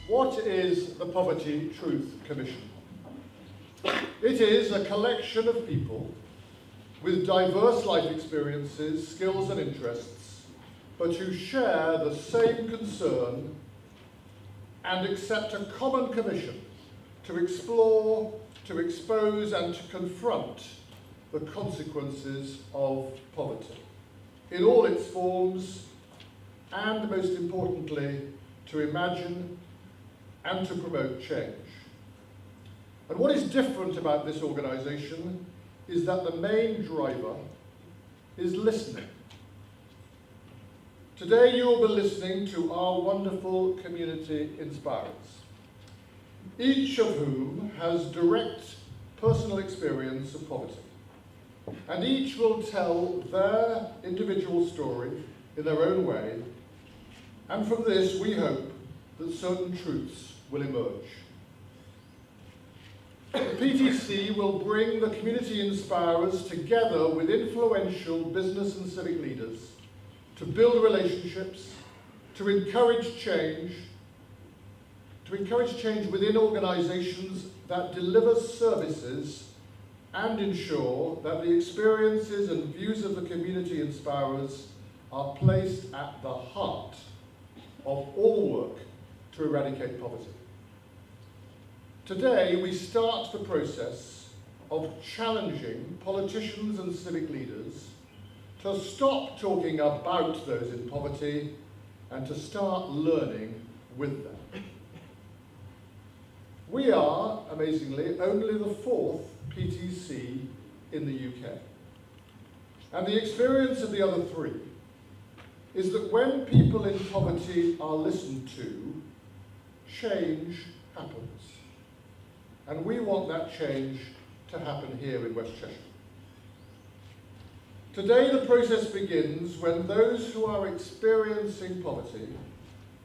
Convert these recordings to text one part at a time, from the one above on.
What is the Poverty Truth Commission? It is a collection of people with diverse life experiences, skills and interests, but who share the same concern and accept a common commission to explore, to expose and to confront the consequences of poverty in all its forms, and most importantly, to imagine and to promote change. And what is different about this organisation is that the main driver is listening. Today you will be listening to our wonderful community inspirers, each of whom has direct personal experience of poverty. And each will tell their individual story in their own way, and from this we hope that certain truths will emerge. The PTC will bring the community inspirers together with influential business and civic leaders to build relationships, to encourage change within organisations that deliver services and ensure that the experiences and views of the community inspirers are placed at the heart of all work to eradicate poverty. Today, we start the process of challenging politicians and civic leaders to stop talking about those in poverty and to start learning with them. We are, amazingly, only the fourth PTC in the UK. And the experience of the other three is that when people in poverty are listened to, change happens. And we want that change to happen here in West Cheshire. Today the process begins when those who are experiencing poverty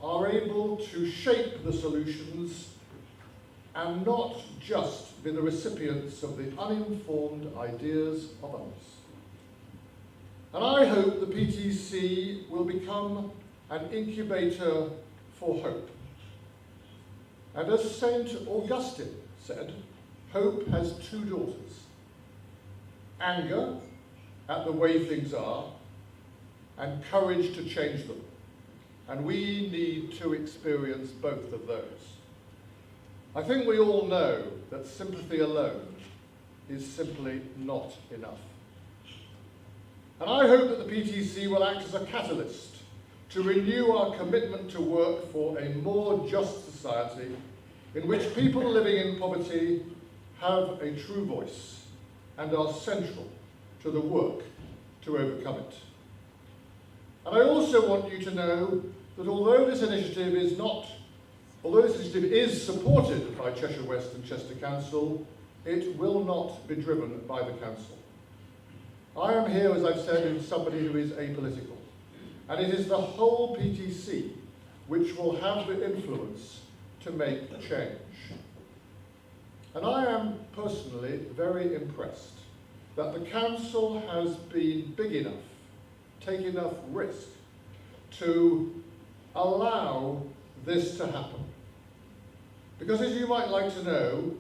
are able to shape the solutions and not just be the recipients of the uninformed ideas of others. And I hope the PTC will become an incubator for hope. And as St. Augustine said, hope has two daughters: anger at the way things are, and courage to change them. And we need to experience both of those. I think we all know that sympathy alone is simply not enough. And I hope that the PTC will act as a catalyst to renew our commitment to work for a more just society in which people living in poverty have a true voice and are central to the work to overcome it. And I also want you to know that although this initiative is supported by Cheshire West and Chester Council, it will not be driven by the council. I am here, as I've said, as somebody who is apolitical, and it is the whole PTC which will have the influence to make change. And I am personally very impressed that the council has been big enough, taken enough risk to allow this to happen. Because as you might like to know,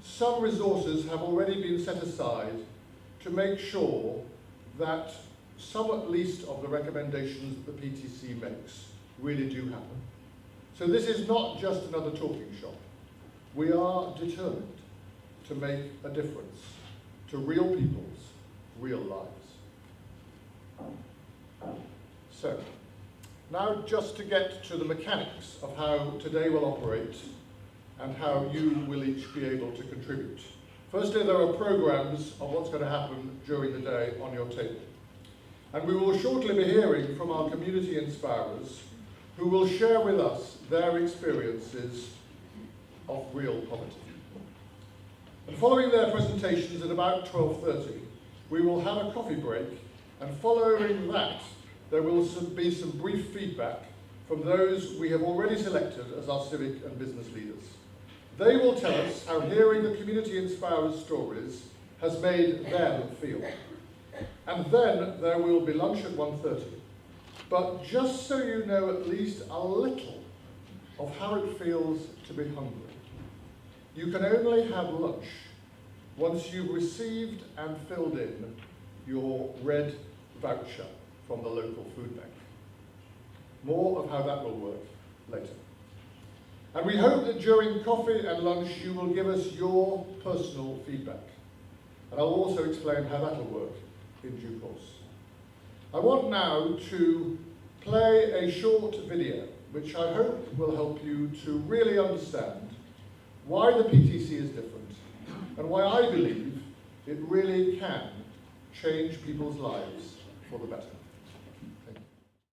some resources have already been set aside to make sure that some at least of the recommendations that the PTC makes really do happen. So this is not just another talking shop. We are determined to make a difference to real people's real lives. So, now just to get to the mechanics of how today will operate and how you will each be able to contribute. Firstly, there are programs of what's going to happen during the day on your table. And we will shortly be hearing from our community inspirers who will share with us their experiences of real poverty. And following their presentations at about 12:30, we will have a coffee break, and following that, there will be some brief feedback from those we have already selected as our civic and business leaders. They will tell us how hearing the community inspirers' stories has made them feel. And then there will be lunch at 1:30. But just so you know at least a little of how it feels to be hungry. You can only have lunch once you've received and filled in your red voucher from the local food bank. More of how that will work later. And we hope that during coffee and lunch you will give us your personal feedback. And I'll also explain how that'll work in due course. I want now to play a short video which I hope will help you to really understand why the PTC is different and why I believe it really can change people's lives for the better.